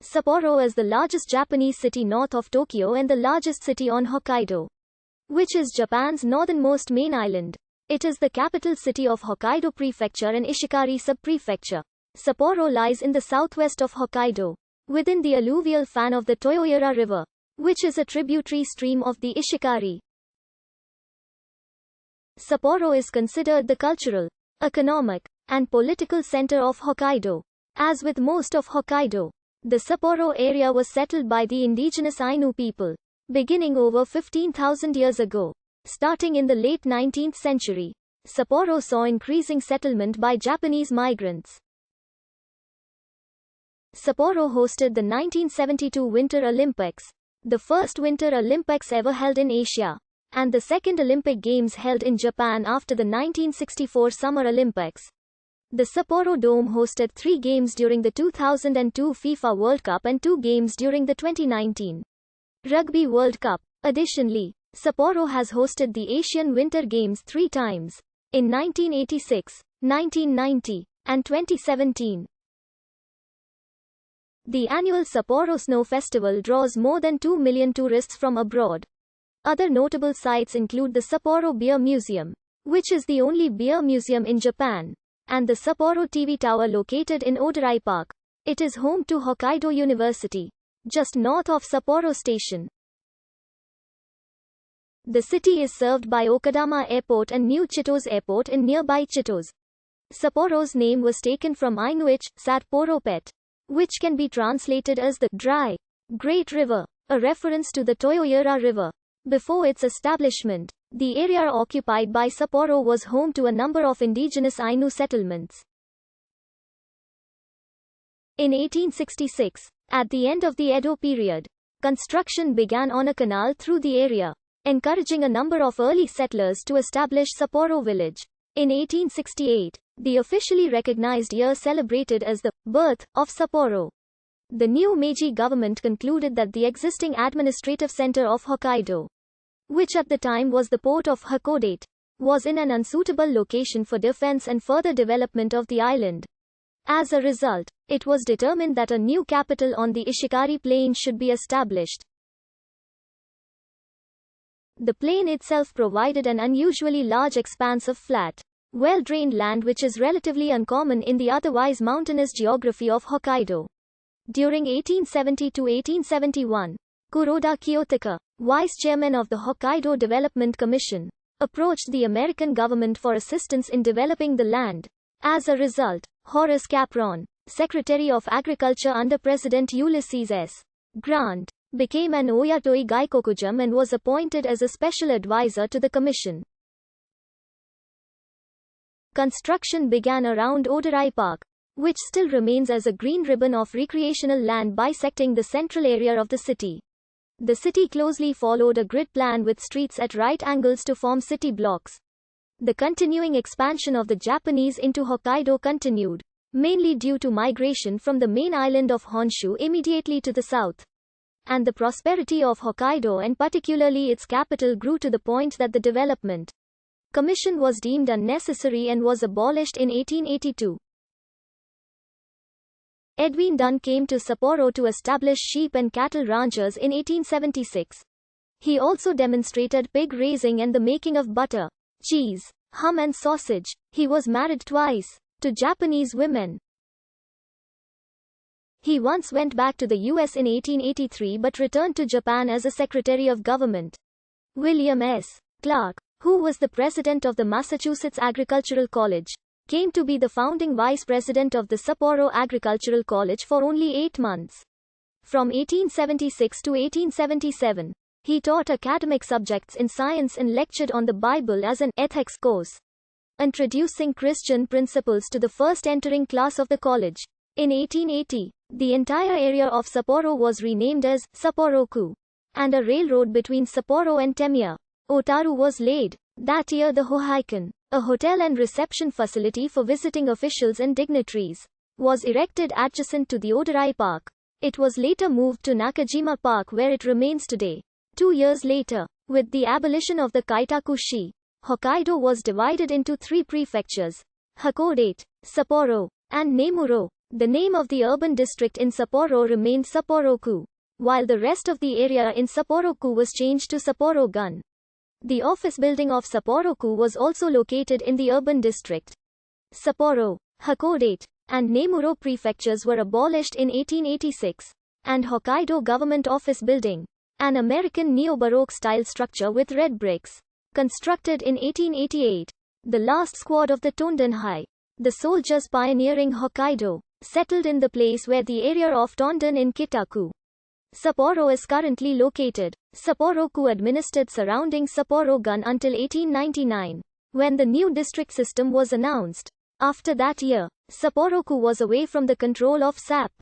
Sapporo is the largest Japanese city north of Tokyo and the largest city on Hokkaido, which is Japan's northernmost main island. It is the capital city of Hokkaido Prefecture and Ishikari Sub-Prefecture. Sapporo lies in the southwest of Hokkaido, within the alluvial fan of the Toyoyura River, which is a tributary stream of the Ishikari. Sapporo is considered the cultural, economic, and political center of Hokkaido. As with most of Hokkaido, the Sapporo area was settled by the indigenous Ainu people, beginning over 15,000 years ago. Starting in the late 19th century, Sapporo saw increasing settlement by Japanese migrants. Sapporo hosted the 1972 Winter Olympics, the first Winter Olympics ever held in Asia, and the second Olympic Games held in Japan after the 1964 Summer Olympics. The Sapporo Dome hosted 3 games during the 2002 FIFA World Cup and 2 games during the 2019 Rugby World Cup. Additionally, Sapporo has hosted the Asian Winter Games 3 times, in 1986, 1990, and 2017. The annual Sapporo Snow Festival draws more than 2 million tourists from abroad. Other notable sites include the Sapporo Beer Museum, which is the only beer museum in Japan, and the Sapporo TV Tower located in Odorai Park. It is home to Hokkaido University, just north of Sapporo Station. The city is served by Okadama Airport and New Chitose Airport in nearby Chitose. Sapporo's name was taken from Inuit, Satporopet, which can be translated as the dry, Great River, a reference to the Toyoyura River. Before its establishment, the area occupied by Sapporo was home to a number of indigenous Ainu settlements. In 1866, at the end of the Edo period, construction began on a canal through the area, encouraging a number of early settlers to establish Sapporo village. In 1868, the officially recognized year celebrated as the birth of Sapporo. The new Meiji government concluded that the existing administrative center of Hokkaido, which at the time was the port of Hakodate, was in an unsuitable location for defense and further development of the island. As a result, it was determined that a new capital on the Ishikari Plain should be established. The plain itself provided an unusually large expanse of flat, well-drained land which is relatively uncommon in the otherwise mountainous geography of Hokkaido. During 1870 to 1871, Kuroda Kiyotaka, vice chairman of the Hokkaido Development Commission, approached the American government for assistance in developing the land. As a result, Horace Capron, Secretary of Agriculture under President Ulysses S. Grant, became an Oyatoi Gaikokujum and was appointed as a special advisor to the commission. Construction began around Odorai Park, which still remains as a green ribbon of recreational land bisecting the central area of the city. The city closely followed a grid plan with streets at right angles to form city blocks. The continuing expansion of the Japanese into Hokkaido continued, mainly due to migration from the main island of Honshu immediately to the south. And the prosperity of Hokkaido and particularly its capital grew to the point that the development commission was deemed unnecessary and was abolished in 1882. Edwin Dunn came to Sapporo to establish sheep and cattle ranchers in 1876. He also demonstrated pig raising and the making of butter, cheese, ham and sausage. He was married twice, to Japanese women. He once went back to the US in 1883 but returned to Japan as a Secretary of Government. William S. Clark, who was the president of the Massachusetts Agricultural College, came to be the founding vice president of the Sapporo Agricultural College for only 8 months. From 1876 to 1877, he taught academic subjects in science and lectured on the Bible as an ethics course, introducing Christian principles to the first entering class of the college. In 1880, the entire area of Sapporo was renamed as Sapporo-ku, and a railroad between Sapporo and Temiya, Otaru was laid. That year the Hoheikan, a hotel and reception facility for visiting officials and dignitaries, was erected adjacent to the Odorai Park. It was later moved to Nakajima Park where it remains today. 2 years later, with the abolition of the Kaitaku-shi, Hokkaido was divided into 3 prefectures, Hakodate, Sapporo, and Nemuro. The name of the urban district in Sapporo remained Sapporo-ku, while the rest of the area in Sapporo-ku was changed to Sapporo-gun. The office building of Sapporo-ku was also located in the urban district. Sapporo, Hakodate, and Nemuro prefectures were abolished in 1886, and Hokkaido Government Office Building, an American neo-Baroque style structure with red bricks, constructed in 1888. The last squad of the Tondan-hai, the soldiers pioneering Hokkaido, settled in the place where the area of Tondan in Kitaku, Sapporo is currently located. Sapporo-ku administered surrounding Sapporo-gun until 1899, when the new district system was announced. After that year, Sapporo-ku was away from the control of SAP.